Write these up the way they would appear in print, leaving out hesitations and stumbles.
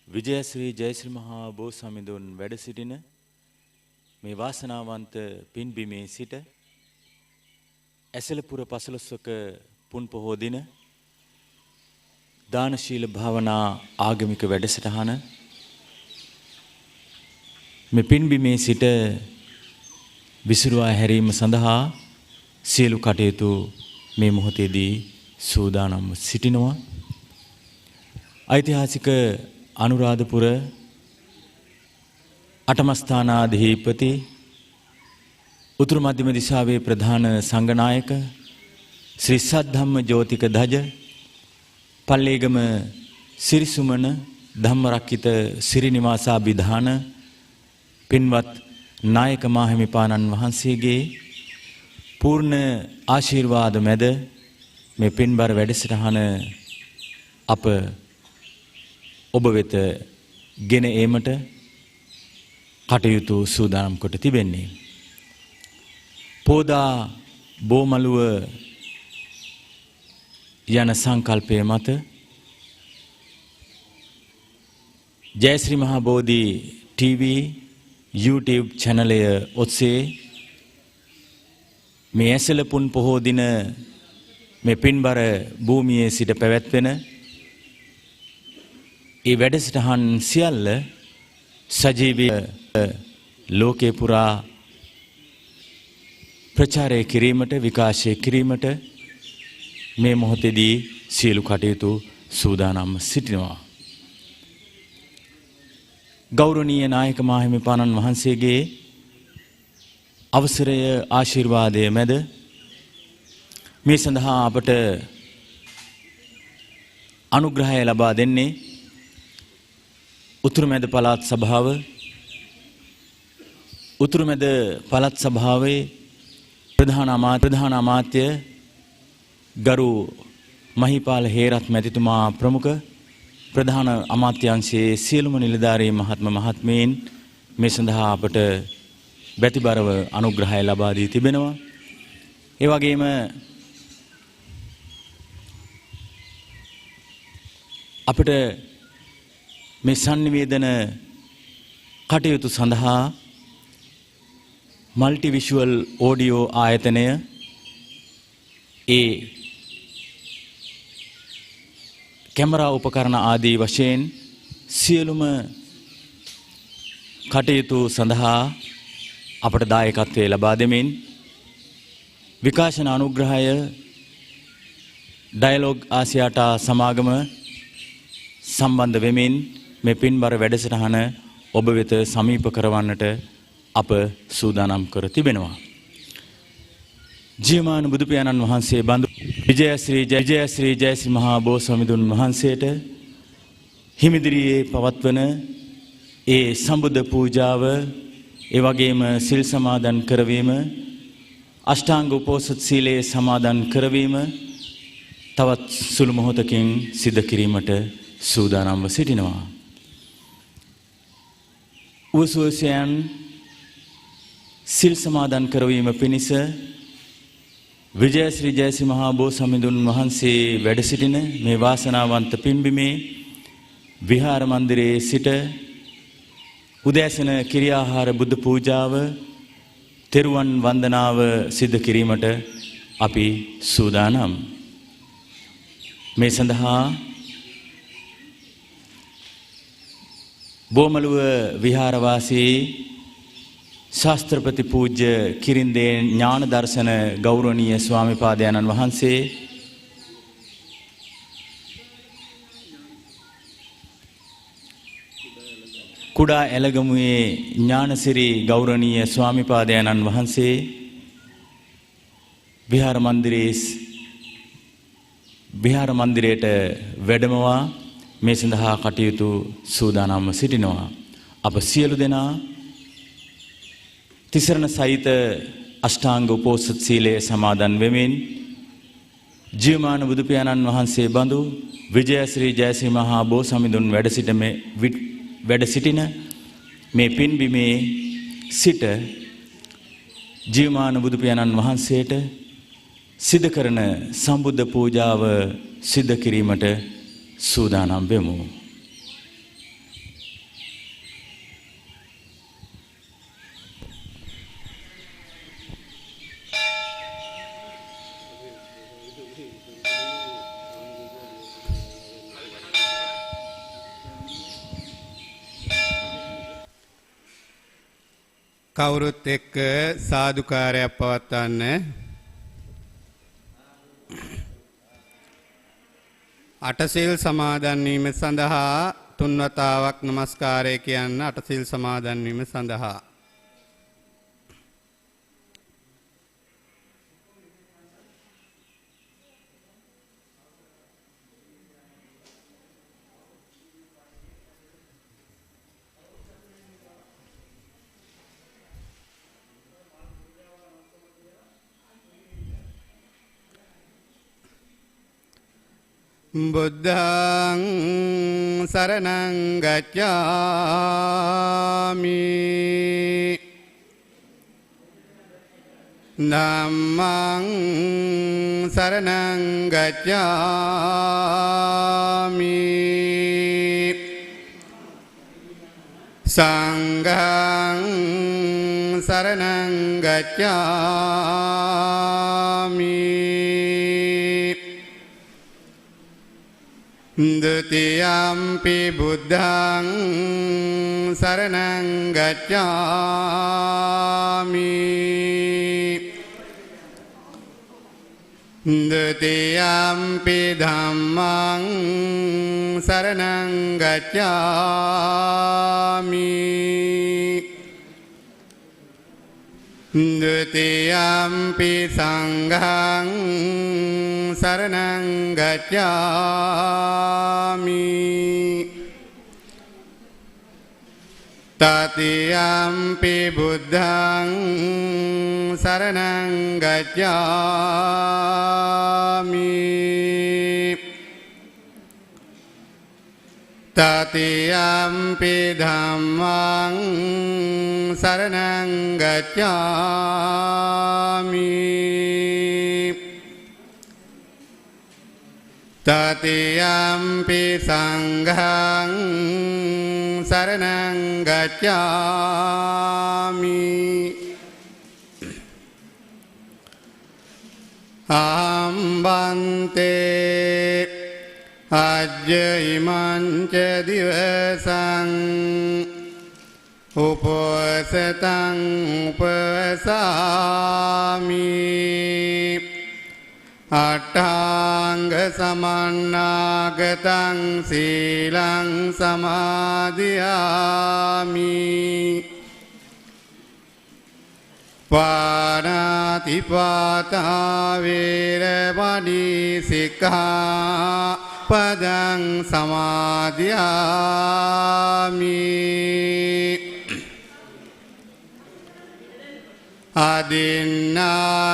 විජයශ්‍රී ජයශ්‍රී මහා බෝසමිඳුන් වැඩ සිටින මේ වාසනාවන්ත පින්බිමේ සිට ඇසලපුර පසළොස්වක පුන් පොහෝ දින දානශීල භාවනා ආගමික වැඩසටහන මේ පින්බිමේ සිට විසිරුවා හැරීම සඳහා සියලු කටයුතු මේ මොහොතේදී සූදානම්ව සිටිනවා. ඓතිහාසික අනුරාධපුර අටමස්ථානාධිපති උතුරු මධ්‍යම දිසාවේ ප්‍රධාන සංඝනායක ශ්‍රී සද්ධම්ම ජෝතික ධජ පල්ලේගම සිරිසුමන ධම්මරක්කිත සිරිනිවාසාභිධාන පින්වත් නායක මාහිමිපාණන් වහන්සේගේ පූර්ණ ආශිර්වාද මැද මේ පින්බර වැඩසටහන අප ඔබ වෙත ගෙන ඒමට කටයුතු සූදානම් කොට තිබෙන්නේ. පෝදා බෝමළුව යන සංකල්පය මත ජයශ්‍රී මහා බෝධි TV YouTube channelය ඔස්සේ මේ ඇසළ පුන් පොහෝ දින මේ පින්බර භූමියේ සිට පැවැත්වෙන ඒ වැඩසටහන් සියල්ල සජීවී ලෝකේ පුරා ප්‍රචාරය කිරීමට විකාශය කිරීමට මේ මොහොතේදී සියලු කටයුතු සූදානම් සිටිනවා. ගෞරවනීය නායක මාහිමිපාණන් වහන්සේගේ අවසරය ආශිර්වාදය මැද මේ සඳහා අපට අනුග්‍රහය ලබා දෙන්නේ උතුරුමැද පළාත් සභාව උතුරුමැද පළාත් සභාවේ ප්‍රධාන අමාත්‍ය ගරු මහිපාල හේරත් මැතිතුමා ප්‍රමුඛ ප්‍රධාන අමාත්‍යාංශයේ සියලුම නිලධාරී මහත්මීන් මේ සඳහා අපට බැතිබරව අනුග්‍රහය ලබා දී තිබෙනවා. ඒ වගේම අපට මේ සංනිවේදන කටයුතු සඳහා මල්ටි විෂුවල් ඔඩියෝ ආයතනය ඒ කැමරා උපකරණ ආදී වශයෙන් සියලුම කටයුතු සඳහා අපට දායකත්වය ලබා දෙමින් විකාශන අනුග්‍රහය ඩයලොග් ආසියාටා සමාගම සම්බන්ධ වෙමින් මේ පින්බර වැඩසටහන ඔබ වෙත සමීප කරවන්නට අප සූදානම් කර තිබෙනවා. ජීවමාන බුදු පියාණන් වහන්සේ බඳු විජයශ්‍රී ජයශ්‍රී මහා බෝසමිඳුන් වහන්සේට හිමිදිරියේ පවත්වන ඒ සම්බුද්ධ පූජාව ඒ වගේම සිල් සමාදන් කරවීම අෂ්ටාංග උපෝසත සීලයේ සමාදන් කරවීම තවත් සුළු මොහොතකින් සිදු කිරීමට සූදානම්ව සිටිනවා. උවසුවසයන් සිල් සමාදන් කරවීම පිණිස විජයශ්‍රී ජයශ්‍රී මහා බෝසමිඳුන් වහන්සේ වැඩ සිටින මේ වාසනාවන්ත පින්බිමේ විහාර මන්දිරයේ සිට උදෑසන කිරියාහාර බුද්ධ පූජාව තෙරුවන් වන්දනාව සිදු කිරීමට අපි සූදානම්. මේ සඳහා බෝමළුව විහාරවාසී ශාස්ත්‍රපති පූජ්‍ය කිරින්දේ ඥාන දර්ශන ගෞරවනීය ස්වාමිපාදයන්න් වහන්සේ කුඩා එළගමුවේ ඥානසිරි ගෞරවනීය ස්වාමිපාදයන්න් වහන්සේ විහාර මන්දිරයට වැඩමවා මේ සඳහා කටයුතු සූදානම්ව සිටිනවා. අප සියලු දෙනා තිසරණ සහිත අෂ්ටාංග උපෝසත සීලයේ සමාදන් වෙමින් ජීවමාන බුදු පියාණන් වහන්සේ බඳු විජයශ්‍රී ජයශ්‍රී මහා බෝසමිඳුන් වැඩ සිටින මේ පින්බිමේ සිට ජීවමාන බුදු පියාණන් වහන්සේට සිදු කරන සම්බුද්ධ පූජාව සිදු කිරීමට සූදානම් වෙමු. කවුරුත් එක්ක සාදුකාරයක් පවත්වන්න. අටසිල් සමාදන් වීම සඳහා තුන්වතාවක් නමස්කාරය කියන්න. අටසිල් සමාදන් වීම සඳහා බුද්ධං සරණං ගච්ඡාමි ධම්මං සරණං ගච්ඡාමි සංඝං සරණං ගච්ඡාමි ဒုတိယံ පි බුද්ධං සරණං ගච්ඡාමි ဒုတိယံ පි ධම්මං සරණං ගච්ඡාමි ဒုတိယံ පි සංඝං සරණං ගච්ඡාමි တတိယံ පි බුද්ධං සරණං ගච්ඡාමි တတိယံ පි ධම්මං සරණං ගච්ඡාමි တတိယံ පි සංඝං සරණං ගච්ඡාමි အဟံ බන්තේ අජ්ජයිමං ච දිවසං උපවසතං උපවසාමි අට්ඨාංග සමන්නාගතං සීලං සමාදියාමි පාණාතිපාතා වේරමණී සික්ඛාපදං සමාදියාමි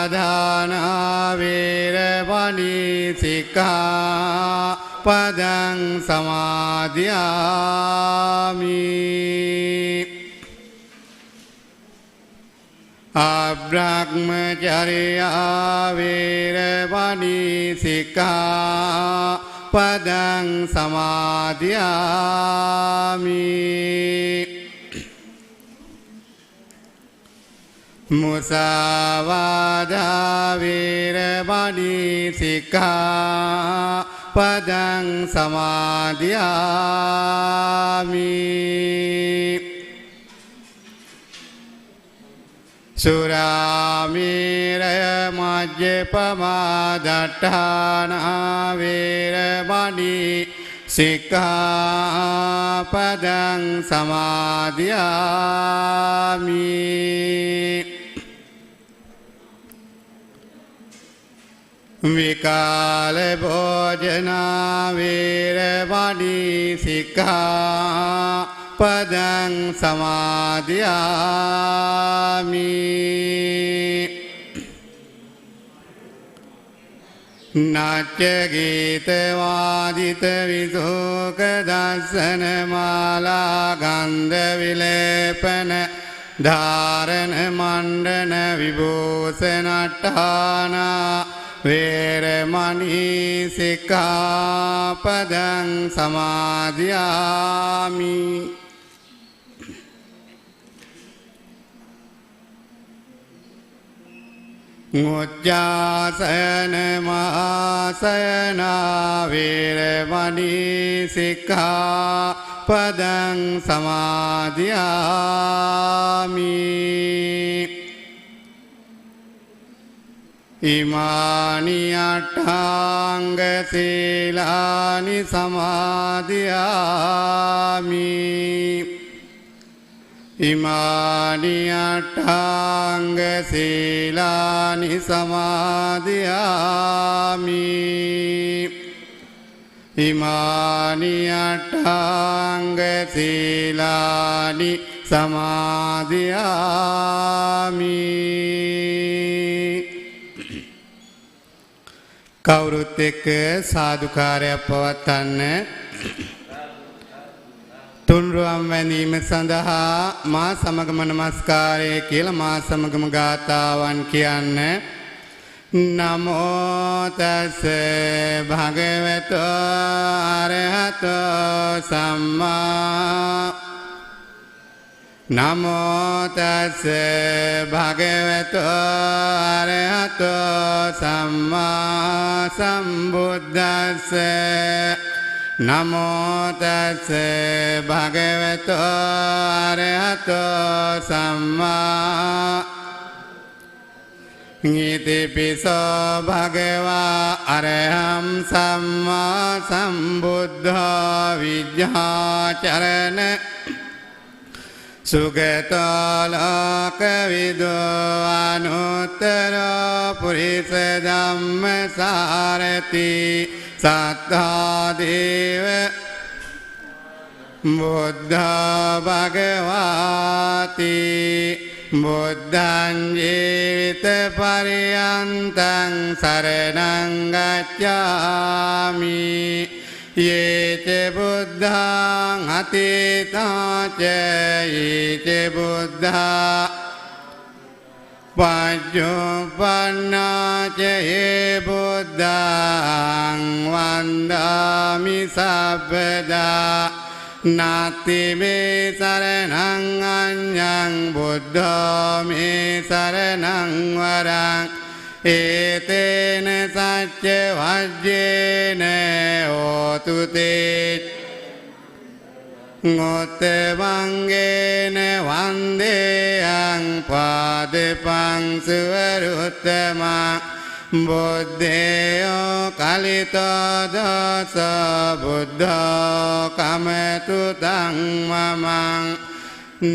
අදින්නාදානා වේරමණී සික්ඛාපදං සමාදියාමි අබ්‍රහ්මචර්යා වේරමණී සික්ඛාපදං සමාදියාමි මුසාවාදා වේරමණී සික්ඛාපදං සමාදියාමි සුරාමේරය මජ්ජපමා දට්ඨානා වේරමණී සික්ඛාපදං සමාදියාමි විකාල භෝජනා වේරමණී සික්ඛාපදං සමාදියාමි නාට්‍ය ගීත වාදිත විසෝක දර්ශන මාලා ගන්ධ විලේපන ධාරණ මණ්ඩන විභූෂණට්ඨානා වේරමණී සික්ඛාපදං සමාදියාමි උච්චාසන මහාසයනා වේරමණී සික්ඛාපදං පදං සමාදියාමි ඉමානි අට්ඨාංග සීලානි සමාදියාමි ඉමානි අට්ඨාංග සීලානි සමාදියාමි ඉමානි අට්ඨාංග සීලානි සමාදියාමි කවුරුත් එක්ක සාදුකාරයක් පවත්වන්න තුන්රුවන් වැඳීම සඳහා මා සමගම නමස්කාරය කියලා මා සමගම ගාථාවන් කියන්න නමෝ තස් භගවතෝ අරහතෝ සම්මා නමෝ තස් භගවතෝ අරහතෝ සම්මා සම්බුද්දස්ස නමෝ තස් භගවතෝ අරහතෝ සම්මා ඉතිපිසෝ භගවා අරහං සම්මා සම්බුද්ධෝ විජ්ජාචරණ සුගතෝ ලෝකවිදෝ අනුත්තරෝ පුරිස ධම්මසාරති සත්තා දේව බුද්ධ භගවාති බුද්ධං ජීවිත පරියන්තං සරණං ගච්ඡාමි යේච බුද්ධං අතීතාච යේච බුද්ධා පජ්ජුප්පන්නාච යේ බුද්ධං වන්දාමි සබ්බදා නාති මේ සරණං අඤ්ඤං බුද්ධෝ මේ සරණං වරං ඒතේන සච්ච වජ්ජේන හෝතු තේ ngොත්තමංගේන වන්දේයං පාදපං සුවරුත්තමං බුද්ධේයෝ කලිතෝ දස බුද්ධෝ කමතු තං මමං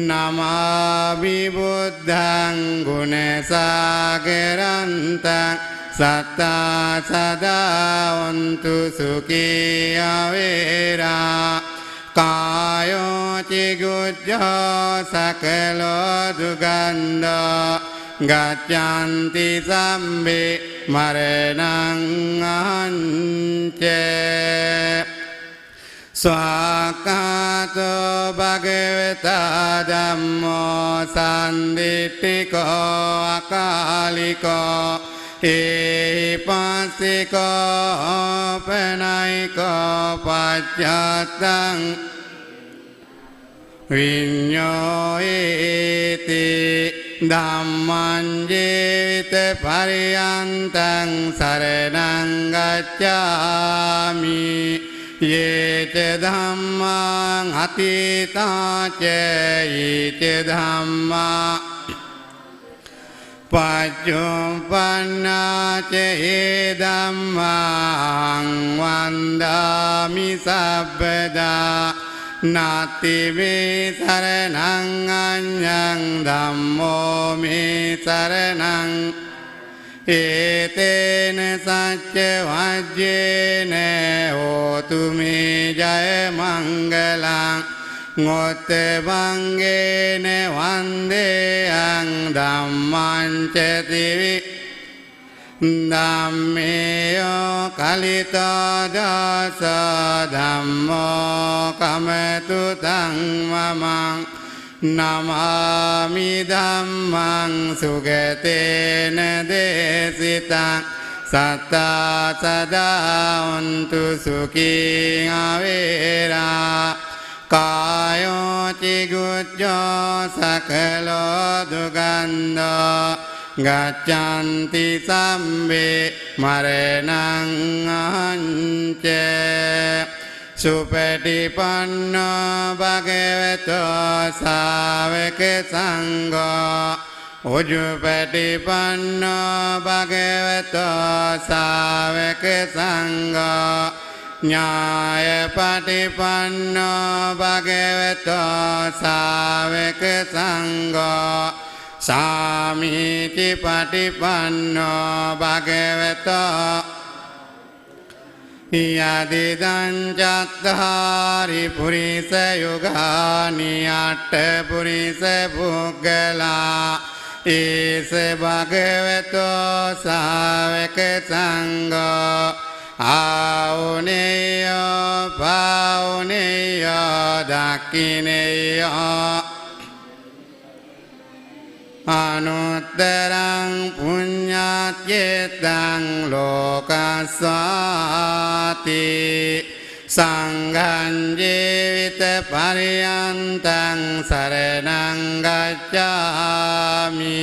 නමාමි බුද්ධං ගුණසාගරන්තං සත්තා සදාවන්තු සුඛී අවේරා කායෝ චිගුජ්ජෝ සකලෝ දුගන්ධෝ ගච්ඡanti සම්බේ මරණං අහංච ස්වාකාතෝ භගවතා ධම්මෝ සම්දිට්ඨිකෝ අකාලිකෝ ඒපස්සිකෝ පනයිකෝ පච්චත්තං විඤ්ඤෝයේති ධම්මං ජීවිත පරියන්තං සරණං ගච්ඡාමි යේච ධම්මං අතීතාච යේච ධම්මා පච්චුප්පන්නාච යේ ධම්මං වන්දාමි සබ්බදා නාති මේ සරණං අඤ්ඤං ධම්මෝ මේ සරණං ඒතේන සච්ච වජ්ජේන හෝතු මේ ජය මංගලං ngොත්තමංගේන වන්දේයං ධම්මං ච දිවි ධම්මේයෝ කලිතෝ දස ධම්මෝ කමතු තං මමං නමාමි ධම්මං සුගතේන දේසිතං සත්තා සදාවන්තු සුඛී අවේරා කායෝ චිගුජ්ජෝ සකලෝ දුගන්ධෝ ගච්ඡanti සම්බේ මරණං අහංච සුපටිපන්නෝ භගවතෝ සාවක සංඝෝ උජුපටිපන්නෝ භගවතෝ සාවක සංඝෝ ඥායපටිපන්නෝ භගවතෝ සාවක සංඝෝ සාමීචි පටිපන්නෝ භගවතෝ යදිදං චත්තාරි පුරිස යුගානි අට්ඨ පුරිස පුග්ගලා ඒස භගවතෝ සාවක සංඝෝ ආවුනේයෝ පාවුනේයෝ දක්ඛිනේයෝ අනුත්තරං පුඤ්ඤාත්යේතං ලෝකස්සාති සංඝං ජීවිත පරියන්තං සරණං ගච්ඡාමි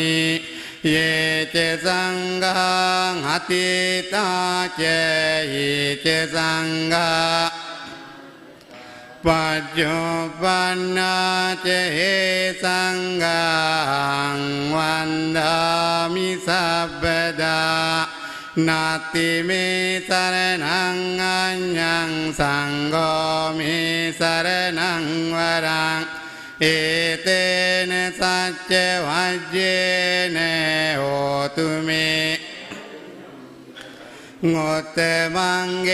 යේච සංඝං අතීතාච යේච සංඝා පජ්ජෝපන්නාච හේ සංඝං වන්දාමි සබ්බදා නාති මේ සරණං අඤ්ඤං සංඝෝ මේ සරණං වරං ඒතේන සච්ච වජ්ජේන හෝතු මේ ngottamaංගේන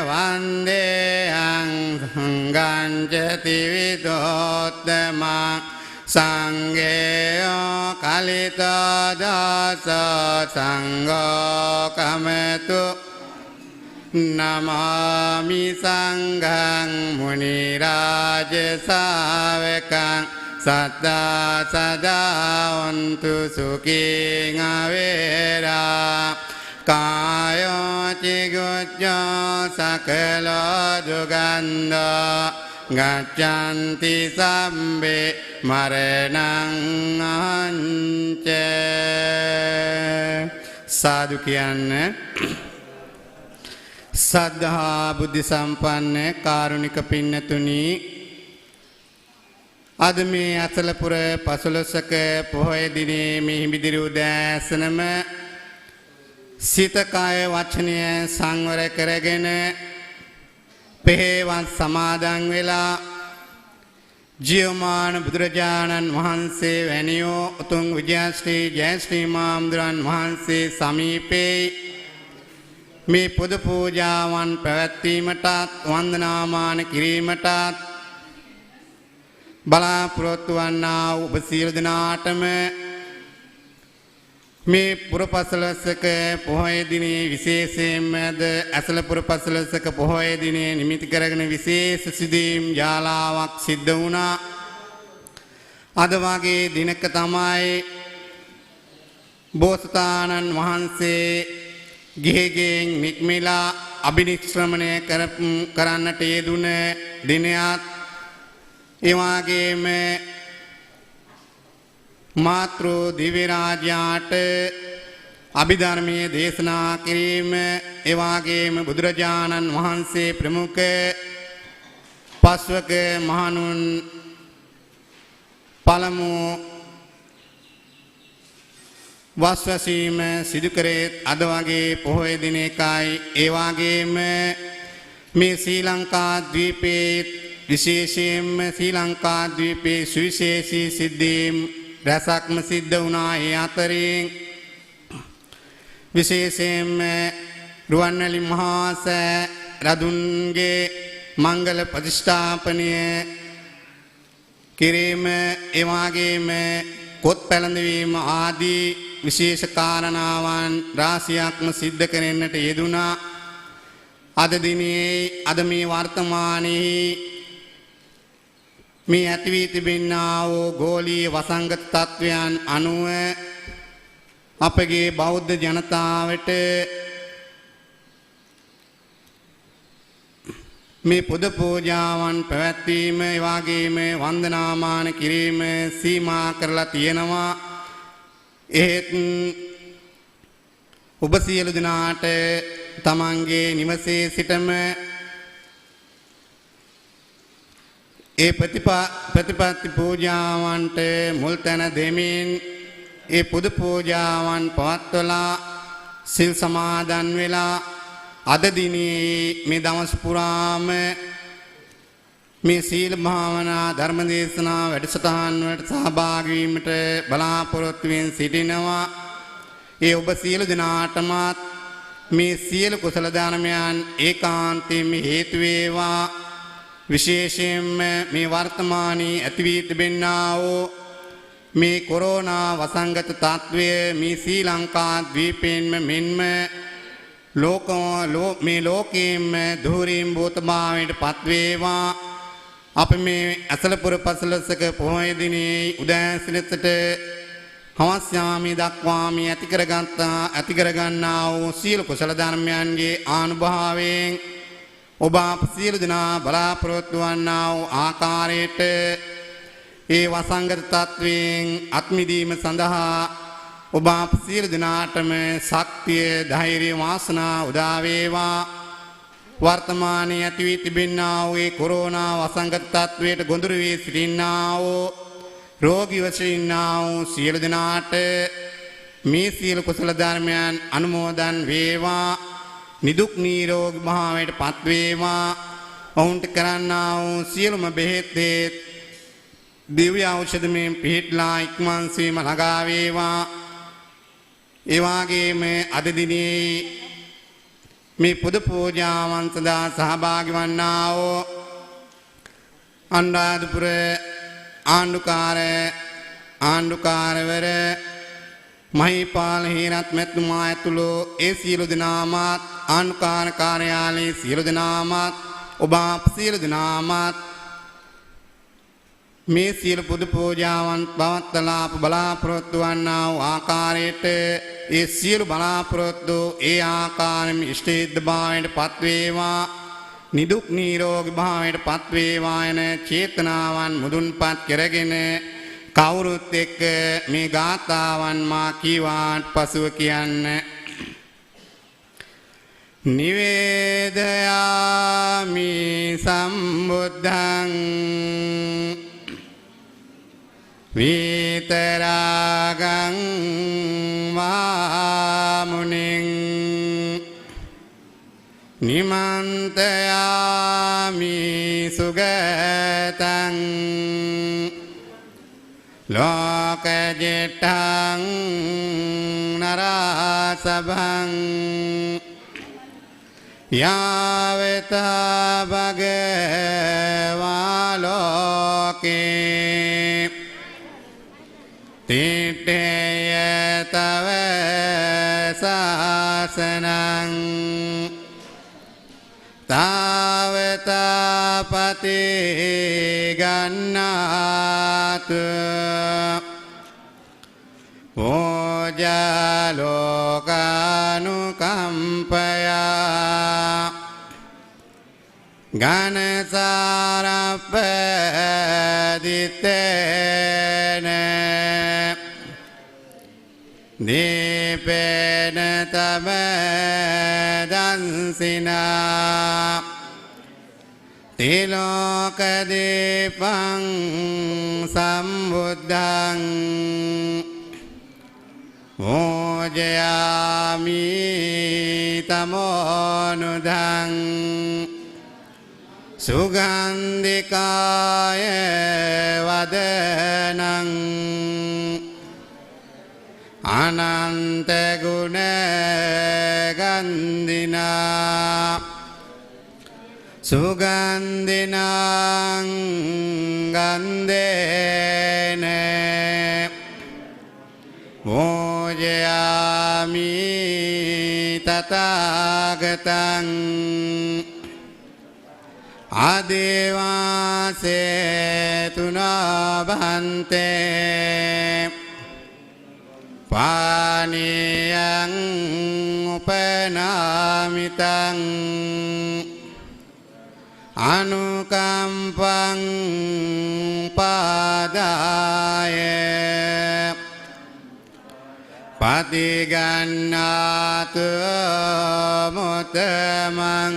වන්දේයං සංඝං ච ත්‍රිවිධෝත්තමං සංඝේයෝ කලිතෝ දාසෝ සංඝෝ කමතු නමාමි සංඝං මුනි රාජ ශාවකං සත්තා සදා වන්තු සුඛින් අවේරා කායෝ චිගුච්ඡෝ සකලෝ දුගන්ධෝ ගච්ඡanti සම්බේ මරණං අංච සාදු කියන්නේ සද්ධා බුද්ධ සම්පන්න කාරුණික පින්නතුනි අද මේ අසලපුර පසළොස්වක පොහොය දිනේ මේ හිමිදිරි උදෑසනම සිත කාය වචනය සංවර කරගෙන පෙහෙවස් සමාදන් වෙලා ජීවමාන බුදුරජාණන් වහන්සේ වැනියෝ උතුම් විජයශ්‍රී ජයශ්‍රී මාම්දුරන් වහන්සේ සමීපේ මේ පොදු පූජාවන් පැවැත්වීමටත් වන්දනාමාන කිරීමටත් බලාපොරොත්තු වන්නා ඔබ සියලු දෙනාටම මේ පුරපසළොස්වක පොහොය දිනේ විශේෂයෙන්මද ඇසළ පුරපසළොස්වක පොහොය දිනේ නිමිති කරගෙන විශේෂ සිදුවීම් ජාලාවක් සිද්ධ වුණා. අද වගේ දිනක තමයි බෝසතාණන් වහන්සේ ගිහිගෙන් නික්මිලා අභිනිශ්‍රමණය කරන්නට යෙදුන දිනයත් ඒ වගේම මාතෘ දිව්‍ය රාජයාට අභිධර්මයේ දේශනා කිරීම ඒ වගේම බුදුරජාණන් වහන්සේ ප්‍රමුඛ පස්වක මහණුන් පළමු වස්වසීම සිදු කරේ අද වගේ පොහොය දිනකයි. ඒ වගේම මේ ශ්‍රී ලංකා ද්වීපයේ විශේෂයෙන්ම ශ්‍රී ලංකා ද්වීපයේ සුවිශේෂී සිද්ධීම් රසක්ම සිද්ධ වුණා. ඒ අතරින් විශේෂයෙන්ම රුවන්වැලි මහා සෑ රදුන්ගේ මංගල ප්‍රතිෂ්ඨාපනය කිරීම ඒ වගේම කොත් පැළඳවීම ආදී විශේෂ කාරණාවන් රාශියක්ම සිද්ධ කරන්නට යෙදුණා. අද දිනේ අද මේ වර්තමානයේ මේ ඇති වී තිබෙනා වූ ගෝලීය වසංගත තත්වයන් අනුව අපගේ බෞද්ධ ජනතාවට මේ පුද පූජාවන් පැවැත්වීම ඒ වගේම වන්දනාමාන කිරීම සීමා කරලා තියෙනවා. එහෙත් ඔබ සියලු දෙනාට තමන්ගේ නිවසේ සිටම ඒ ප්‍රතිපත්ති පූජාවන්ට මුල් තැන දෙමින් ඒ පුද පූජාවන් පවත්වලා සිල් සමාදන් වෙලා අද දිනේ මේ දවස් පුරාම මේ සීල භාවනා ධර්ම දේශනා වැඩසටහන් වලට සහභාගී වීමට බලාපොරොත්තු වෙමින් සිටිනවා. ඒ ඔබ සියලු දෙනාටමත් මේ සියලු කුසල ධර්මයන් ඒකාන්තයෙන්ම හේතු වේවා. විශේෂයෙන්ම මේ වර්තමානයේ ඇති වී තිබෙනා වූ මේ කොරෝනා වසංගත තත්වය මේ ශ්‍රී ලංකා ද්වීපයෙන්ම මෙන්ම මේ ලෝකයෙන්ම ධූරීම් භූතභාවයට පත්වේවා. අප මේ අසලපුර පසළොස්වක පොහොය දිනේ උදෑසනට හවස් යාමයේ දක්වා මේ ඇති කරගන්නා වූ සියලු කුසල ධර්මයන්ගේ ආනුභාවයෙන් ඔබ අප සියලු දෙනා බලාපොරොත්තු වන්නා වූ ආකාරයට ඒ වසංගත තත්වයෙන් අත්මිදීම සඳහා ඔබ අප සියලු දෙනාටම ශක්තිය ධෛර්ය වාසනාව උදා වේවා. වර්තමානයේ ඇති වී තිබෙනා වූ කොරෝනා වසංගත තත්වයට ගොදුරු වී සිටිනා වූ රෝගී වශයෙන්නා වූ සියලු දෙනාට මේ සියලු කුසල ධර්මයන් අනුමෝදන් වේවා. නිදුක් නිරෝගී භාවයට පත් වේවා. ඔවුන්ට කරන්නා වූ සියලුම බෙහෙත් දිව්‍ය ඖෂධමෙන් පිහිටලා ඉක්මන් සීම ළඟා වේවා. ඒ වගේම අද දිනේ මේ පුද පූජාවන් සඳහා සහභාගී වන්නා වූ අනුරාධපුර ආණ්ඩුකාරවර මහීපාල හේරත් මැතිතුමා ඇතුළු ඒ සියලු දෙනාමත් ආණ්ඩුකාර කාර්යාලයේ සියලු දෙනාමත් ඔබ සියලු දෙනාමත් මේ සියලු පුද පූජාවන් පවත්වලා අප බලාපොරොත්තු වන්නා වූ ආකාරයට ඒ සියලු බලාපොරොත්තු ඒ ආකාරයෙන්ම ඉෂ්ටේද්ද භාවයට පත්වේවා. නිදුක් නිරෝගී භාවයට පත්වේවා යන චේතනාවන් මුදුන්පත් කරගෙන කවුරුත් එක්ක මේ ගාථාවන් මා කීවාට පසුව කියන්න. නිවේදයාමි සම්බුද්ධං විතරාගං වාමුනින් නිමන්තයාමි සුගතං ලෝකජෙට්ටං නරාසභං යාවතා භගවා ලෝකේ තිට්ඨේය තව සාසනං තාවතාපති ගන්නාත ඕජාලෝකානුකම්පයා ගනසාරප්පදිත්තේන දීපේන තමදන්සිනා තිලෝකදීපං සම්බුද්ධං ඕජයාමි තමෝනුදං සුගන්ධිකාය වදනං අනන්ත ගුණ ගන්ධිනා සුගන්ධිනං ගන්ධේන මෝජයාමි තථාගතං ආදේවාසේ තුනබන්තේ පානියං උපනාමිතං අනුකම්පං පාදාය පතිගන්නාතු මුතමං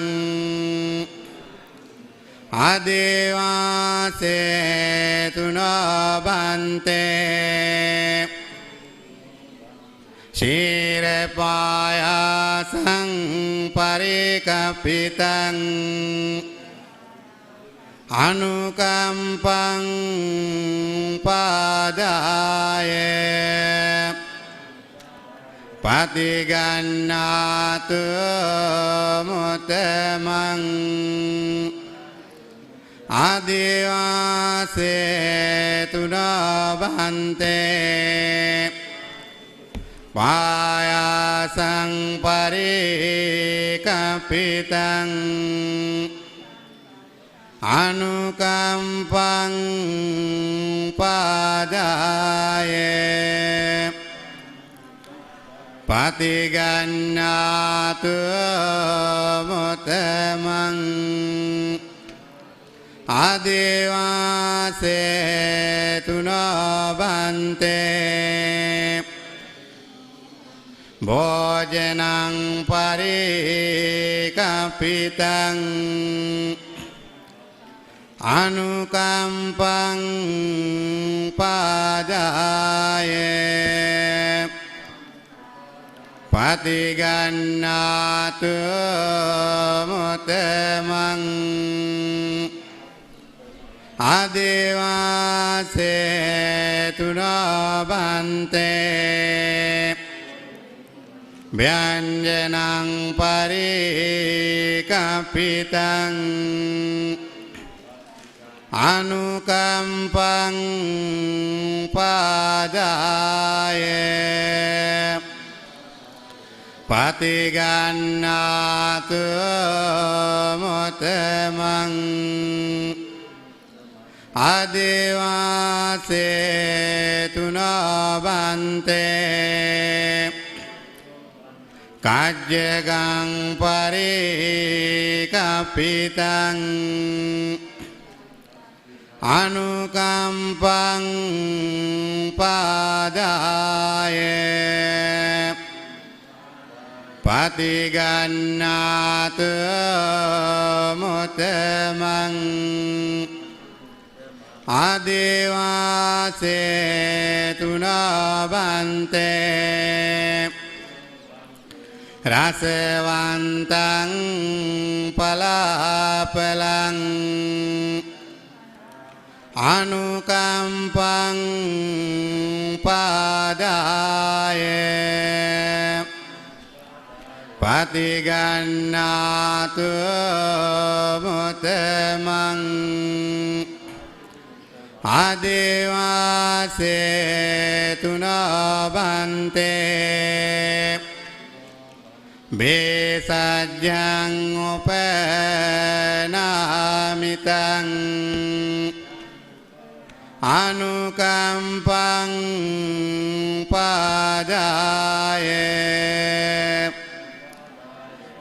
ආදේවාසේතු නොබන්තේ ශීරපායාසං පරිකප්පිතං අනුකම්පං පාදාය පතිගන්නාතු මුතමං ආදිවාසේතු නොබන්තේ පායාසං පරිකප්පිතං අනුකම්පං පාදාය පතිගන්නාතු මුතමං ආදේවාසේතු නොබන්තේ භෝජනං පරිකප්පිතං අනුකම්පං පාදාය පතිගන්නාතු මුතමං ආදේවාසේතු නොබන්තේ ව්‍යංජනං පරිකප්පිතං අනුකම්පං පාදාය පතිගන්නාතු මුතමං ආදේවාසේතු නොබන්තේ කජ්ජගං පරිකප්පිතං අනුකම්පං පාදාය පතිගන්නාතු මුතමං ආදේවාසේතු නොබන්තේ රසවන්තං පලාපලං අනුකම්පං පාදාය පතිගන්නාතු මුතමං ආදේවාසේතු නොබන්තේ බේසජ්ජං උපනාමිතං අනුකම්පං පාදාය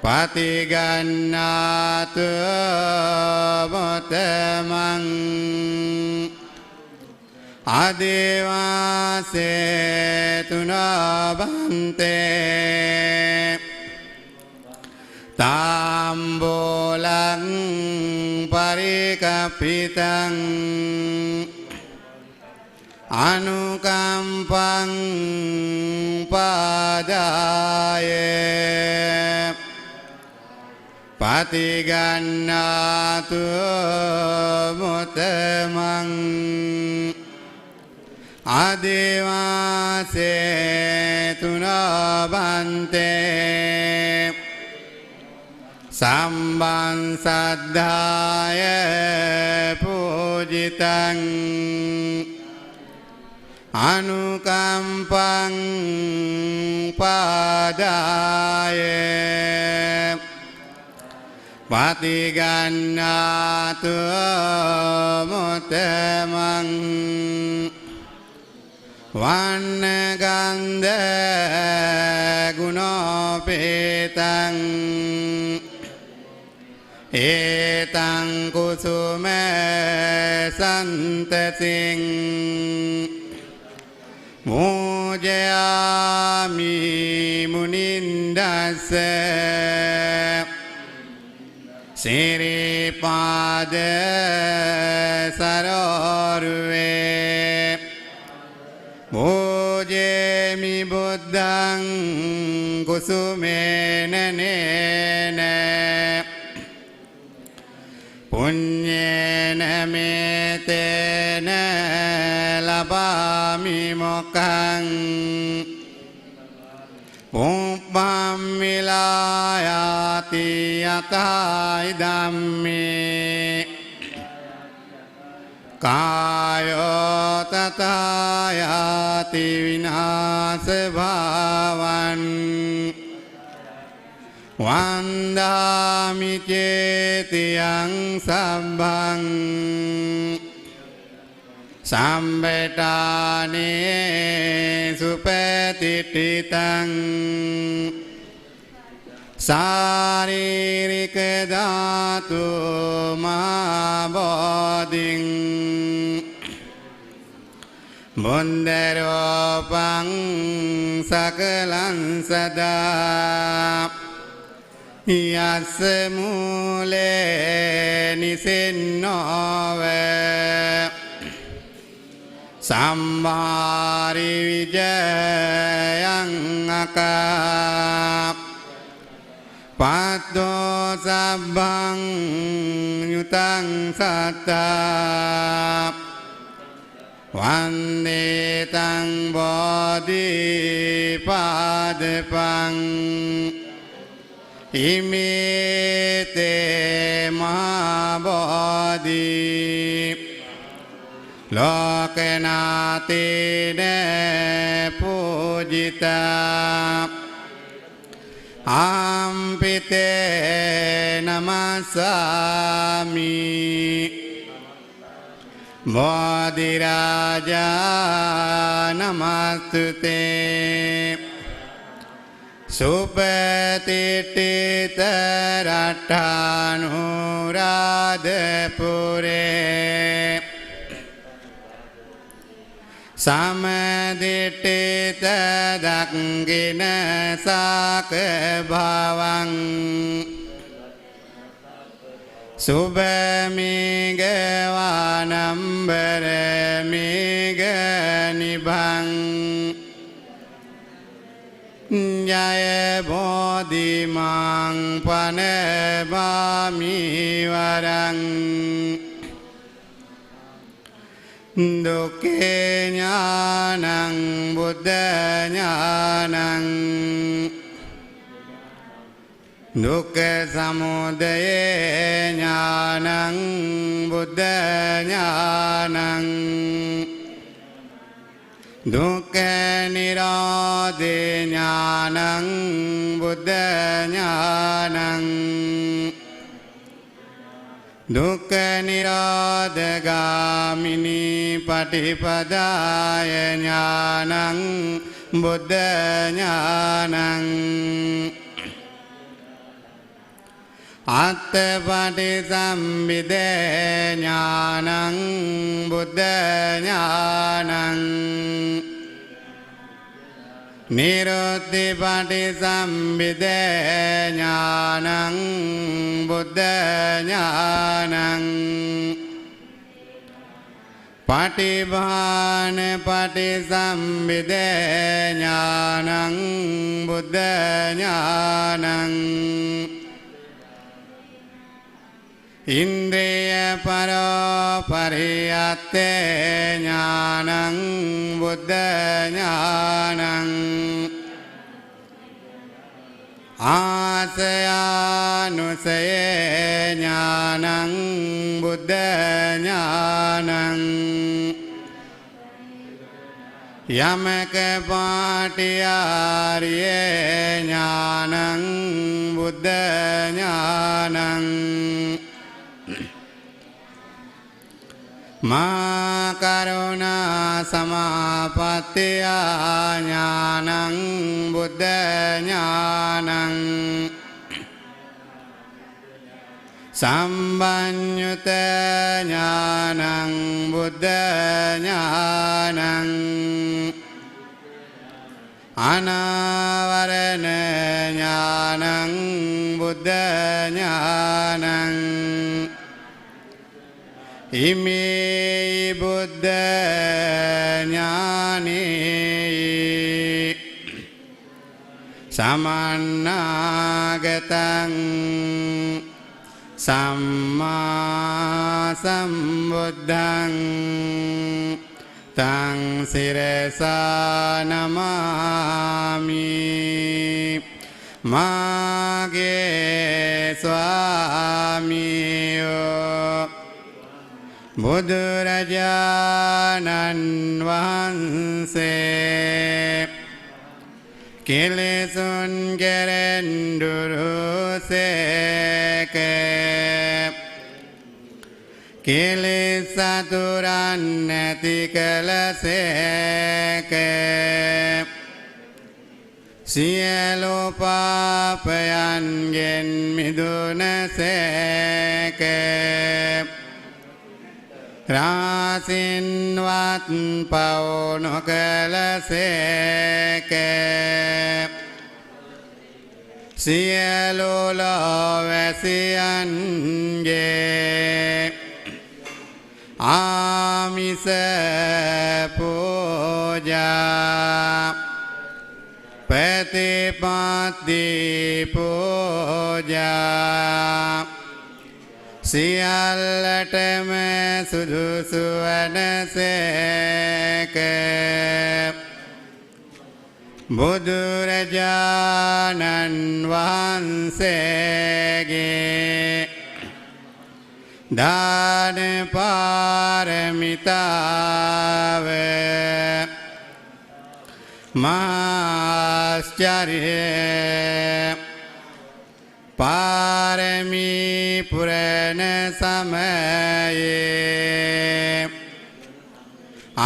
පතිගන්නාතු මුතමං ආදේවාසේතු නොබන්තේ තාම්බෝලං පරිකප්පිතං අනුකම්පං පාදාය පතිගන්නාතු මුතමං ආදේවාසේතු නොබන්තේ සම්බන් සද්ධාය පූජිතං අනුකම්පං පාදාය පතිගන්නාතු මුතමං වන්නගන්ධ ගුණෝපේතං ඒතං කුසුම සන්තතින් මෝජයාමි මුනින්දස්ස සිරි පාද සරෝරුවේ පූජේමි බුද්ධං කුසුමේන නේන පුඤ්ඤේන මේතේන ලබාමි මොක්ඛං පුම්පම් මිලායාති යතයි ධම්මේ කායෝ තථායාති විනාශ භාවං වන්දාමි චේතියං සම්භං සම්බෙටානේ සුපතිට්ඨිතං සාරීරික ධාතු මා බෝධින් මුන්දරෝපං සකලං සදා යස්ස මූලේ නිසින්නෝව සම්මාරි විජයං අකා පත්තෝ සබ්බං යුතං සත්තා වන්දේ තං බෝධි පාදපං ඉමේතේ මහා බෝධි ලෝකනාතේන පූජිතා ආම්පිතේ නමස්සාමි බෝධි රාජා නමස්තුතේ සුපතිට්ඨිත රට්ඨානුරාධපුරේ සමදිට්ඨිත දක්ඛින සාක භවං සුභමිග වානම්බර මිග නිභං ජය බෝධිමං පනමාමි වරං දුක්ඛේ ඥානං බුද්ධ ඥානං දුක්ඛ සමුදය ඥානං බුද්ධ ඥානං දුක්ඛ නිරෝධ ඥානං බුද්ධ ඥානං දුක්ඛ නිරෝධගාමිනී පටිපදාය ඥානං බුද්ධ ඥානං අත්තපටිසම්භිදේ ඥානං බුද්ධ ඥානං නිරෝධි පටිසම්භිදේ ඥානං බුද්ධ ඥානං පටිභාන පටිසම්භිදේ ඥානං බුද්ධ ඥානං ඉන්ද්‍රිය පරෝ පරියත්තේ ඥානං බුද්ධ ඥානං ආසයානුසයේ ඥානං බුද්ධ ඥානං යමක පාටියාරියේ ඥානං බුද්ධ ඥානං මා කරුණා සමාපත්තිය ඥානං බුද්ධ ඥානං සම්බන්්‍යුත ඥානං බුද්ධ ඥානං අනාවරණ ඥානං බුද්ධ ඥානං ඉමේ බුද්ධ ඥානේ සමන්නාගතං සම්මා සම්බුද්ධං තං සිරසා නමාමි මාගේ ස්වාමියෝ බුදුරජාණන් වහන්සේ කෙලෙසුන් කෙරෙන් දුරුසේක කෙලෙස් සතුරන් නැති කලසේක සියලු පාපයන්ගෙන් මිදුනසේක රාසින්වත් පව් නොකලසේක සියලු ලෝවැසියන්ගේ ආමිස පූජා ප්‍රතිපත්ති පූජා සියල්ලටම සුදුසු වනසේක බුදුරජාණන් වහන්සේගේ දාන පාරමිතාව මාස්චර්ය පාරමී පුරණ සමයේ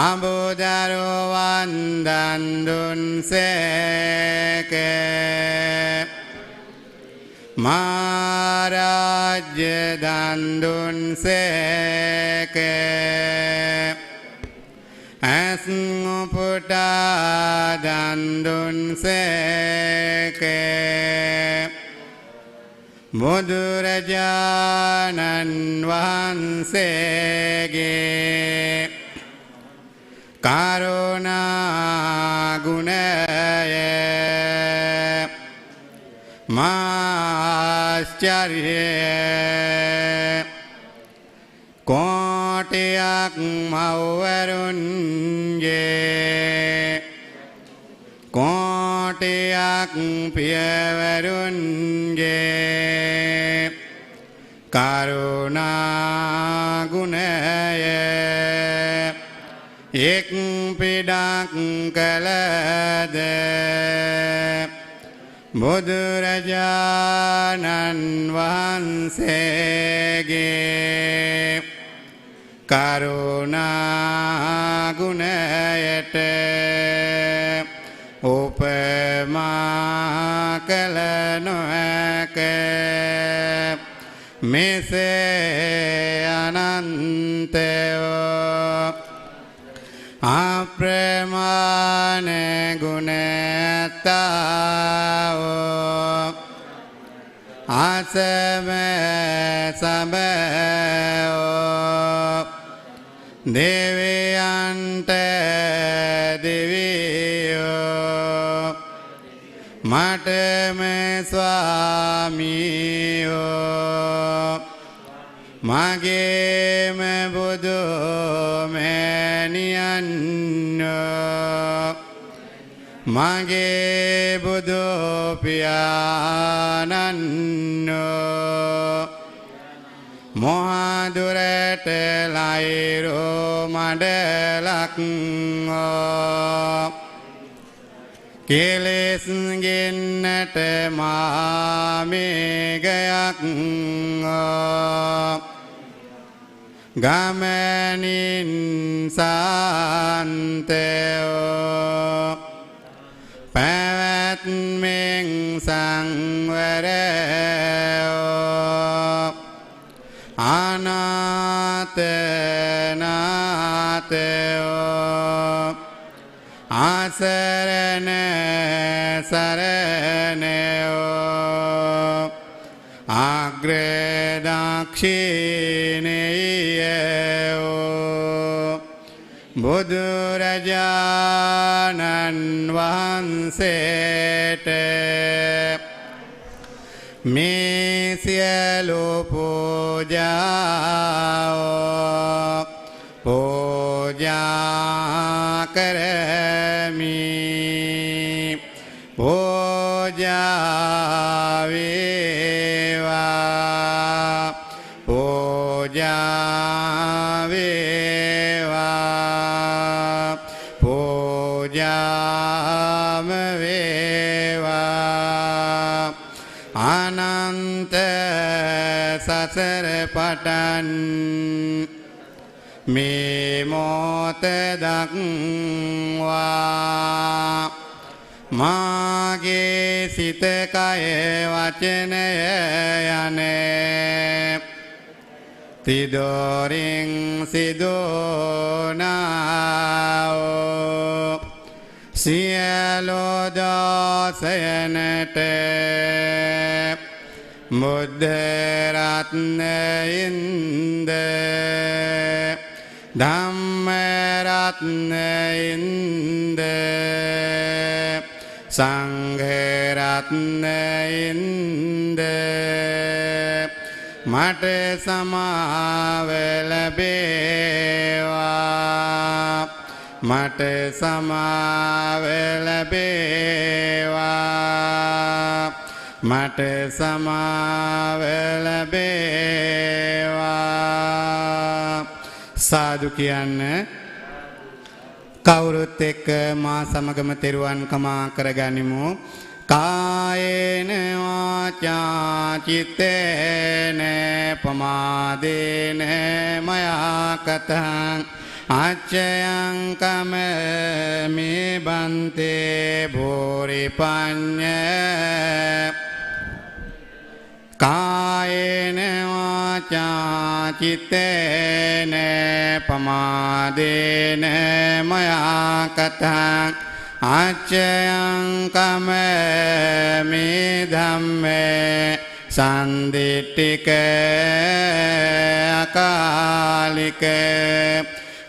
අඹදරුවන් දන් දුන්සේක මහරාජ්‍ය දන් දුන්සේක ඇස් උපුටා දන් දුන්සේක බුදුරජාණන් වහන්සේගේ කරුණා ගුණය මාස්චර්ය කෝටියක් මව්වරුන්ගේ කෝටියක් පියවරුන්ගේ කරුණා ගුණය එක් පිඩක් කළද බුදුරජාණන් වහන්සේගේ කරුණා ගුණයට උපමා කළ නොහැක මෙසේ අනන්තයෝ අප්‍රමාණ ගුණතාවෝ අසම සබයෝ දෙවියන්ට දෙවියෝ මටම ස්වාමියෝ මගේම බුදු මෑණියන්ෝ මගේ බුදු පියාණන්ෝ මොහදුරට ලයිරෝ මඩලක්ෝ කෙලෙස් ගෙන්නට මාමේගයක්ෝ ගමනින් සාන්තයෝ පැවැත්මෙන් සංවරයෝ අනාථනාථයෝ ආසරණ සරණයෝ අග්‍රදක්ෂිණේය බුදුරජාණන් වහන්සේට මේ සියලු පූජාව පූජා කරමි පූජා වේවා පූජා වේවා පූජාම වේවා අනන්ත සසර පටන් මේ මොහොත දක්වා මාගේ සිත කය වචනය යන තිදොරින් සිදුනාවෝ සියලු දෝෂයන්ට බුද්ධ රත්නයෙන්ද ධම්ම රත්නයෙන්ද සංඝ රත්නයෙන්ද මට සමාව ලැබේවා මට සමාව ලැබේවා මට සමාව ලැබේවා සාදු කියන්න කවුරුත් එක්ක මා සමගම තෙරුවන් කමා කරගනිමු කායේන වාචා චිත්තේන පමාදේන මයා කතං අච්චයං කම මේ බන්තේ භූරි පඤ්ඤ කායේන වාචා චිත්තේන පමාදේන මයා කතං අච්චයං කම මේ ධම්මේ සන්දිට්ඨික අකාලික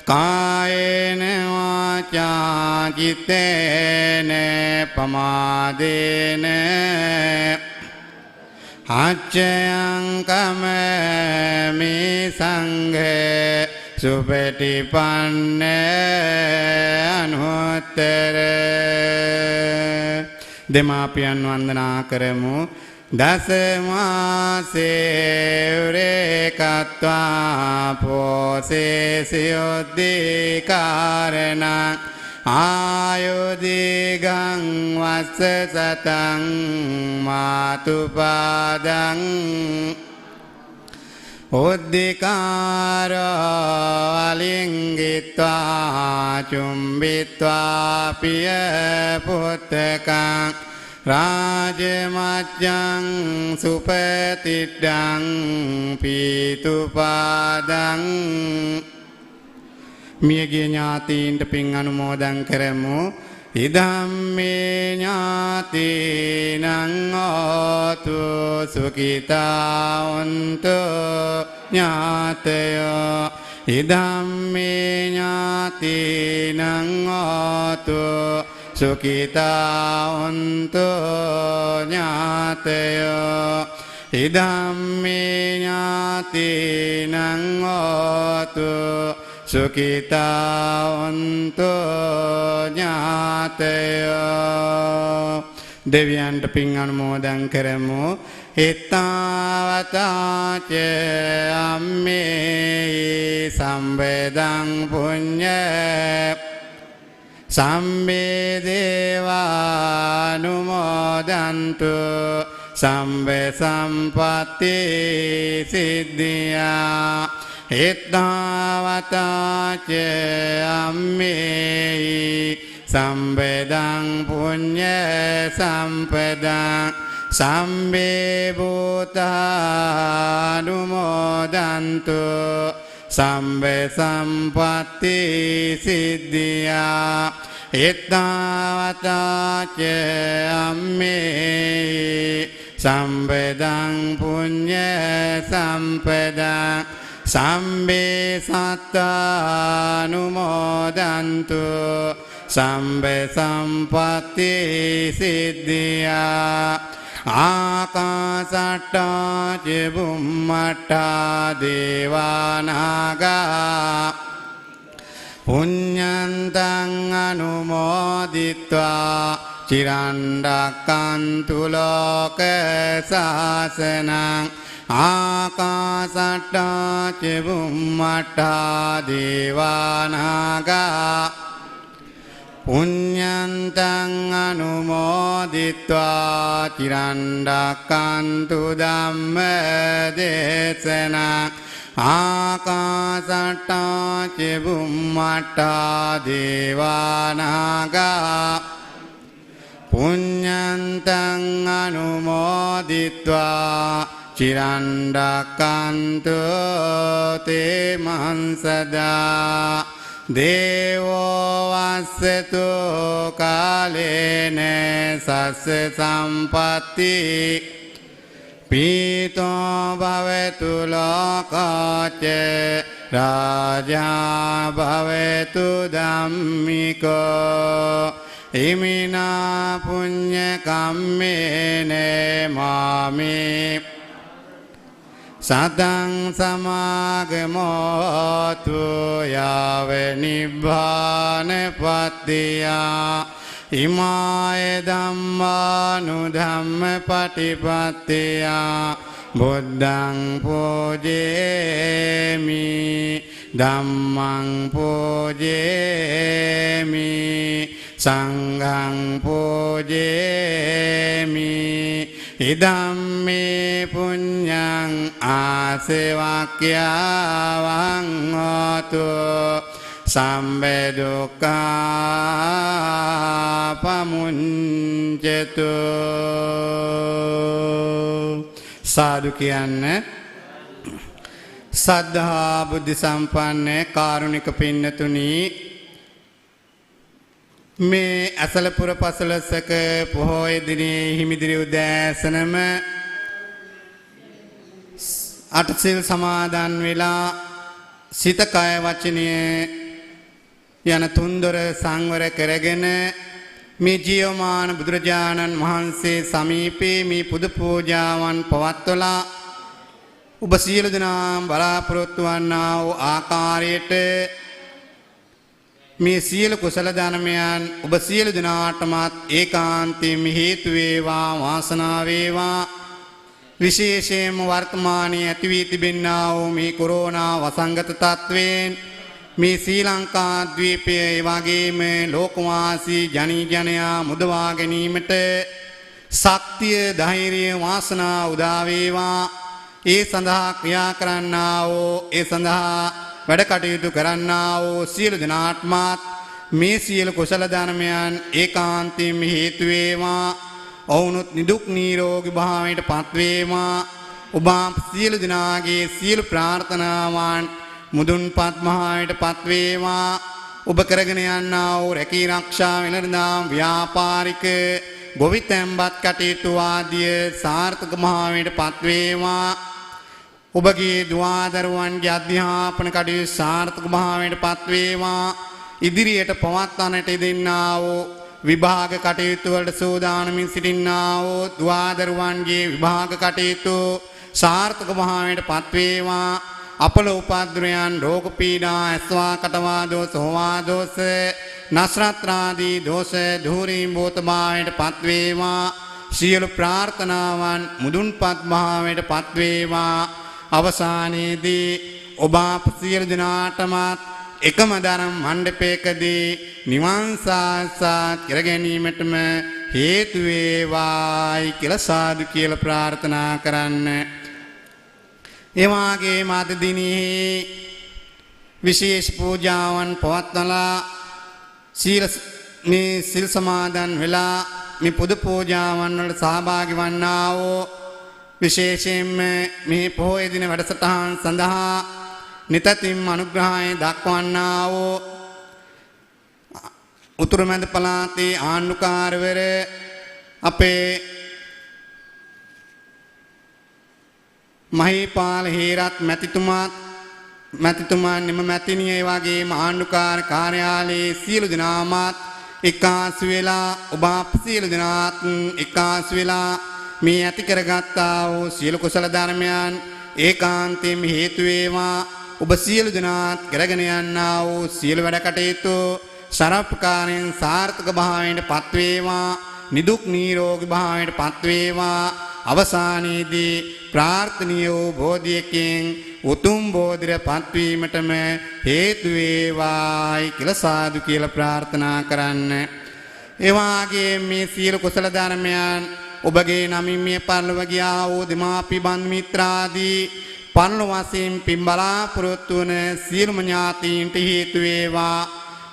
කායේන වාචා චිත්තේන පමාදේන අච්චයං කම මේ සංඝේ සුපටිපන්න අනුත්තර දෙමාපියන් වන්දනා කරමු දස මාසේ උරේකත්වා පෝසේ සියොද්දී කාරණං ආයුදිගං වස්ස සතං මාතුපාදං උද්දිකාරෝ අලිංගිත්වා චුම්බිත්වා පිය පුත්තකං රාජමච්ඡං සුපතිඩ්ඩං පීතුපාදං මියගිය ඥාතීන්ට පින් අනුමෝදන් කරමු ඉදම්මේ ඥාතීනං හෝතු සුඛිතා වന്തു ඥාතයෝ ඉදම්මේ ඥාතීනං හෝතු සුඛිතා වന്തു ඥාතයෝ ඉදම්මේ ඥාතීනං හෝතු සුඛිතා වന്തു ඥාතයෝ දෙවියන්ට පින් අනුමෝදන් කරමු හිතාවතාච අම්මේ සම්බෙදං පුඤ්ඤ සම්මේ දේවානුමෝදන්තු සම්බ සම්පatti සිද්ධියා හිතාවතාච අම්මේ සම්බෙදං පුඤ්ඤ සම්පදං සම්බේ භූතානුමෝදන්තු සම්බ සම්පatti සිද්ධියා හිතාවතාච අම්මේ සම්බෙදං පුඤ්ඤ සම්පදං සම්බේ සත්තානුමෝදන්තු සම්බ සම්පත්ති සිද්ධියා ආකාසට්ටා ච බුම්මට්ටා දේවානාගා පුඤ්ඤන්තං අනුමෝදිත්වා චිරන් රැක්කන්තු ලෝක සාසනං ආකාසට්ටා ච බුම්මට්ටා දේවානාගා පුඤ්ඤන්තං අනුමෝදිත්වා චිරන් රැක්කන්තු ධම්ම දේශනං ආකාසට්ටා ච බුම්මට්ටා දේවානාගා පුඤ්ඤන්තං අනුමෝදිත්වා චිරන් රැක්කන්තු තේ මංසදා දේවෝ වස්සතු කාලේන සස්ස සම්පatti පීතෝ භවතු ලෝකාච රාජා භවතු ධම්මිකෝ ඉමිනා පුඤ්ඤ කම්මේන මාමේ සතං සමාගමෝතු යාව නිබ්බානපත්තියා ඉමාය ධම්මානුධම්ම පටිපත්තියා බුද්ධං පූජේමි ධම්මං පූජේමි සංඝං පූජේමි ඉදම්මේ පුඤ්ඤං ආසවක්ඛ්‍යාවං හෝතු සම්බ දුක්ඛා පමුඤ්චතු සාදු කියන්නේ සද්ධා බුද්ධ සම්පන්න කාරුණික පින්නතුනි මේ අසලපුර පසළොස්වක පොහොය දිනේ හිමිදිරි උදෑසනම අටසිල් සමාදන් වෙලා සිත කය වචනය යන තුන්දොර සංවර කරගෙන මේ ජීවමාන බුදුරජාණන් වහන්සේ සමීපේ මේ පුද පූජාවන් පවත්වලා ඔබ සියලු දෙනා බලාපොරොත්තු වන්නා වූ ආකාරයට මේ සියලු කුසල ධර්මයන් ඔබ සියලු දෙනාටමත් ඒකාන්තයෙන් හේතු වේවා වාසනාව වේවා විශේෂයෙන්ම වර්තමානයේ ඇති වී තිබෙනා වූ මේ කොරෝනා වසංගත තත්වයෙන් මේ ශ්‍රී ලංකා ද්වීපයේ වගේම ලෝකවාසී ජනී ජනයා මුදවා ගැනීමට ශක්තිය ධෛර්යය වාසනාව උදා වේවා ඒ සඳහා ක්‍රියා කරන්නා වූ ඒ සඳහා වැඩ කටයුතු කරන්නා වූ සියලු දෙනාටමත් මේ සියලු කුසල ධර්මයන් ඒකාන්තයෙන් හේතු වේවා ඔවුනුත් නිදුක් නිරෝගී භාවයට පත් වේවා ඔබ සියලු දෙනාගේ සියලු ප්‍රාර්ථනාවන් මුදුන්පත් භාවයට පත් වේවා ඔබ කරගෙන යන්නා වූ රැකී ආරක්ෂා වෙළඳාම් ව්‍යාපාරික ගොවිතැන්පත් කටයුතු ආදිය සාර්ථක භාවයට පත් වේවා ඔබගේ දුවදරුවන්ගේ අධ්‍යාපන කටයුතු සාර්ථක භාවයට පත් වේවා ඉදිරියට පවත්වන්නට දෙන්නා වූ විභාග කටයුතු වලට සූදානමින් සිටින්නා වූ දුවදරුවන්ගේ විභාග කටයුතු සාර්ථක භාවයට පත් වේවා අපල උපද්‍රයන් රෝග පීඩා ඇස්වා කටවා දෝෂ හොවා දෝෂ නස්රත්‍රාදී දෝෂ ධූරීම් භූත භාවයට පත් වේවා සියලු ප්‍රාර්ථනාවන් මුදුන්පත් භාවයට පත් වේවා අවසානයේදී ඔබ සියලු දෙනාටමත් එකම ධර්ම මණ්ඩපයකදී නිවන් සාක්ෂාත් කර ගැනීමටම හේතු වේවායි කියලා සාදු කියලා ප්‍රාර්ථනා කරන්න. ඒ වගේම අද දිනේ විශේෂ පූජාවන් පවත්වලා සිල් සමාදන් වෙලා මේ පුද පූජාවන් වල සහභාගී වන්නා වූ විශේෂයෙන්ම මේ පොහොය දින වැඩසටහන් සඳහා නිතතින් අනුග්‍රහය දක්වන්නා වූ උතුරු මැද පළාතේ ආණ්ඩුකාරවර අපේ මහීපාල හේරත් මැතිතුමාත් මැතිතුමන් නිම මැතිනිය වගේම ආණ්ඩුකාර කාර්යාලයේ සියලු දෙනාමත් එක්කාසු වෙලා ඔබ අප සියලු දෙනාත් එක්කාසු වෙලා මේ ඇති කරගත්තා වූ සියලු කුසල ධර්මයන් ඒකාන්තයෙන් හේතු වේවා ඔබ සියලු දෙනාත් කරගෙන යන්නා වූ සියලු වැඩ කටයුතු සරප්කාරයෙන් සාර්ථක භාවයට පත් වේවා නිදුක් නිරෝගී භාවයට පත් වේවා අවසානයේදී ප්‍රාර්ථනීය වූ බෝධියකින් උතුම් බෝධියට පත්වීමටම හේතු වේවායි කියලා සාදු කියලා ප්‍රාර්ථනා කරන්න. ඒ වාගේ මේ සියලු කුසල ධර්මයන් ඔබගේ නමින් මේ පරලොව ගියා වූ දෙමාපිය බන්ධු මිත්‍රාදී පරලොව වශයෙන් පින් බලාපොරොත්තු වන සියලුම ඥාතීන්ට හේතු වේවා.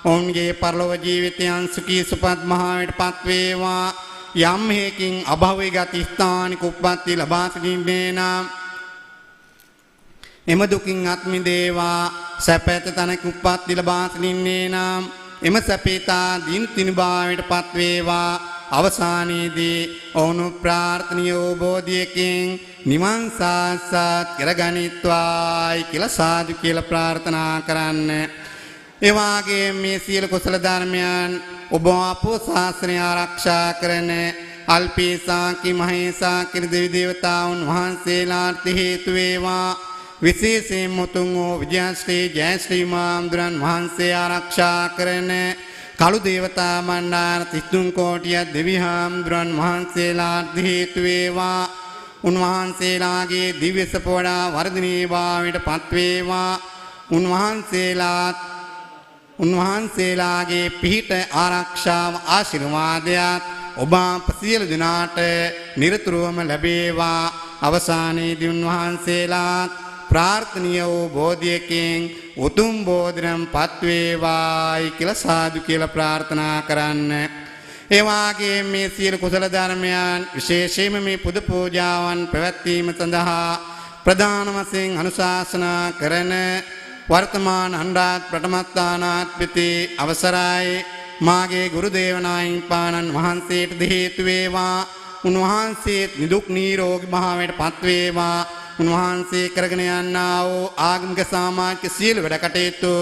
ඔවුන්ගේ පරලොව ජීවිතයන් සුඛී සුපත් මහාවට පත් වේවා. යම් හේකින් අභවයේ ගති ස්ථානික උප්පත්ති ලබා සිටින්නේ නම් එම දුකින් අත් මිදේවා. සැපත තනක උප්පත්ති ලබා සිටින්නේ නම් එම සැපේතා දින තිනුභාවයට පත් වේවා. අවසානයේදී ඔවුන් ප්‍රාර්ථනීය වූ බෝධියකින් නිවන් සාක්ෂාත් කරගනිත්වායි කියලා සාදු කියලා ප්‍රාර්ථනා කරන්න. ඒ වාගේ මේ සියලු කුසල ධර්මයන් ඔබ අපෝ ශාස්ත්‍රය ආරක්ෂා කරන අල්පේසාකි මහේසාකි දෙවි දේවතාවුන් වහන්සේලාට හේතු වේවා. විශේෂයෙන් මුතුන් වූ විජයශ්‍රී ජයශ්‍රී මාම්දුරන් වහන්සේ ආරක්ෂා කරන කළු දේවතා මණ්ඩාර 33 කෝටිය දෙවි හාමුදුරන් වහන්සේලාට හේතු වේවා. උන්වහන්සේලාගේ දිව්‍ය සපෝඩා වර්ධනීය භාවයට පත් වේවා. උන්වහන්සේලාගේ පිහිට ආරක්ෂාව ආශිර්වාදයක් ඔබ සියලු දෙනාට නිරතුරුවම ලැබේවා. අවසානයේදී උන්වහන්සේලාත් ප්‍රාර්ථනීය වූ බෝධියකින් උතුම් බෝධිරම් පත් වේවායි කියලා සාදු කියලා ප්‍රාර්ථනා කරන්න. ඒ වාගේ මේ සියලු කුසල ධර්මයන් විශේෂයෙන්ම මේ පුද පූජාවන් පැවැත්වීම සඳහා ප්‍රධාන වශයෙන් අනුශාසනා කරන වර්තමාන අනුරාධ ප්‍රථමස්ථානාධිපති අවසරයි මාගේ ගුරු දේවනායන් පාණන් වහන්සේට හේතු වේවා. උන්වහන්සේ නිදුක් නිරෝගී භාවයට පත් වේවා. උන්වහන්සේ කරගෙන යන්නා වූ ආගමික සමාජික සියලු වැඩ කටයුතු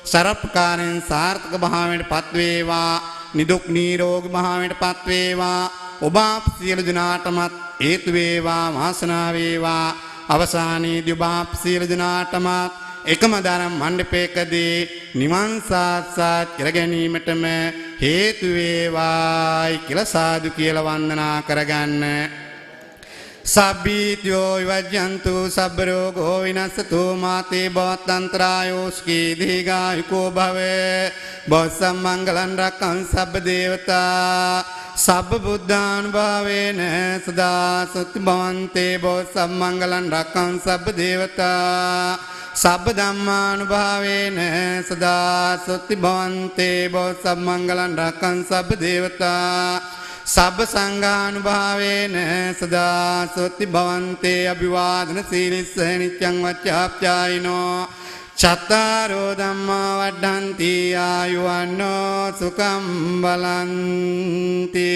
සරප්කාරයෙන් සාර්ථක භාවයට පත් වේවා. නිදුක් නිරෝගී භාවයට පත් වේවා. ඔබ සියලු දිනාටමත් හේතු වේවා වාසනාව වේවා. අවසානයේදී ඔබ සියලු දිනාටමත් එකම ධර්ම මණ්ඩපයකදී නිවන් සාක්ෂාත් කර ගැනීමටම හේතු වේවායි කියලා සාදු කියලා වන්දනා කරගන්න. සබ්බීත්‍යෝ විවජ්ජන්තු සබ්බ රෝගෝ විනස්සතු මාතේ භවත්තන්තරායෝස්කී දීඝායුකෝ භව බොස්සම් මංගලං රක්ඛං සබ්බ දේවතා සබ්බ බුද්ධානුභාවේන සදා සුත්ති භවන්තේ බොස්සම් මංගලං රක්ඛං සබ්බ දේවතා සබ්බ ධම්මානුභාවේන සදා සුත්ති භවන්තේ බොස්සම් මංගලං රක්ඛං සබ්බ දේවතා සබ්බ සංඝානුභාවේන සදා සොත්ති භවන්තේ අභිවාදන සීලිස්ස නිච්ඡං වච්චාප්චායිනෝ චත්තාරෝ ධම්මා වඩ්ඩන්ති ආයුවන්නෝ සුඛං බලන්ති.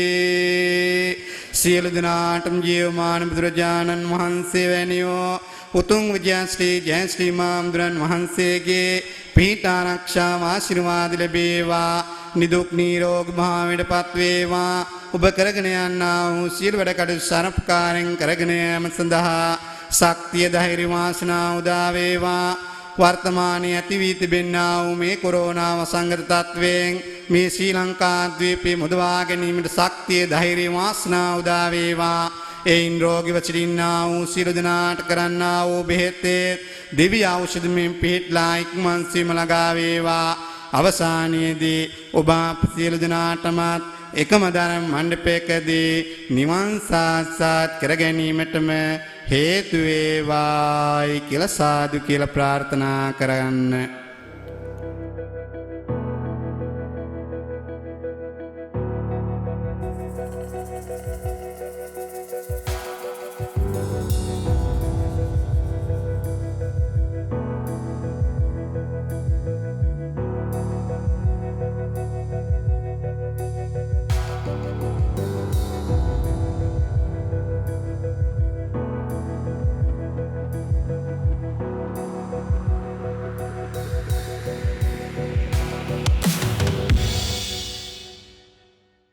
සියලු දෙනාටම ජීවමාන බුදුරජාණන් වහන්සේ වැනියෝ උතුම් විජයශ්‍රී ජයශ්‍රී මාම්දුරන් වහන්සේගේ පිහිට ආරක්ෂාව ආශිර්වාද ලැබේවා. නිදුක් නිරෝගී භාවයට පත් වේවා. ඔබ කරගෙන යන්නා වූ සියලු වැඩ කටයුතු සරප්කාරයෙන් කරගෙන යාම සඳහා ශක්තිය ධෛර්ය වාසනාව උදා වේවා. වර්තමානයේ ඇති වී තිබෙනා වූ මේ කොරෝනා වසංගත තත්වයෙන් මේ ශ්‍රී ලංකා ද්වීපයේ මුදවා ගැනීමට ශක්තිය ධෛර්ය වාසනාව උදා වේවා. එයින් රෝගීව සිටින්නා වූ සියලු දෙනාට කරන්නා වූ බෙහෙත් දිව්‍ය ඖෂධයෙන් පිහිටලා ඉක්මන් සීම ළඟා වේවා. අවසානයේදී ඔබ සියලු දෙනාටමත් එකම ධර්ම මණ්ඩපයකදී නිවන් සාක්ෂාත් කර ගැනීමටම හේතු වේවායි කියලා සාදු කියලා ප්‍රාර්ථනා කරන්න.